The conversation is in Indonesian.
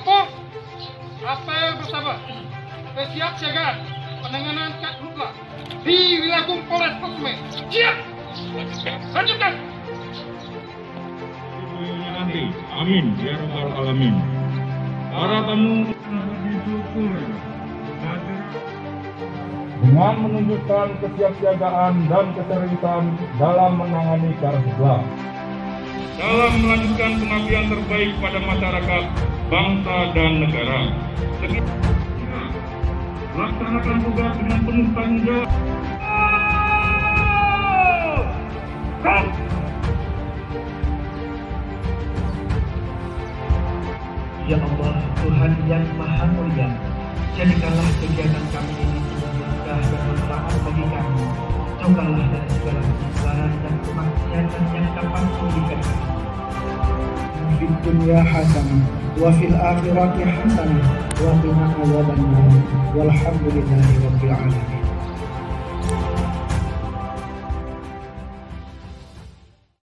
Apa? Apel bersama kesiapsiagaan penanganan karhutlah di wilayah Polres Kebumen. Siap. Lanjutkan. Nanti, amin ya rabbal alamin. Para tamu disyukur dengan menunjukkan kesiapsiagaan dan keseriusan dalam menangani karhutlah, dalam melanjutkan pengabdian terbaik pada masyarakat, bangsa dan negara. Laksanakan tugas dengan penuh tanggung jawab. Ya Allah, Tuhan yang Maha Mulia, jadikanlah kegiatan kami ini berkah dan manfaat bagi kami. Jauhkanlah dari segala kesalahan dan kemaksiatan yang dapat merugikan kami. Di dunia hasanah, wa fil akhirati hasanah, wa qina adzabannar. Walhamdulillahi rabbil alamin.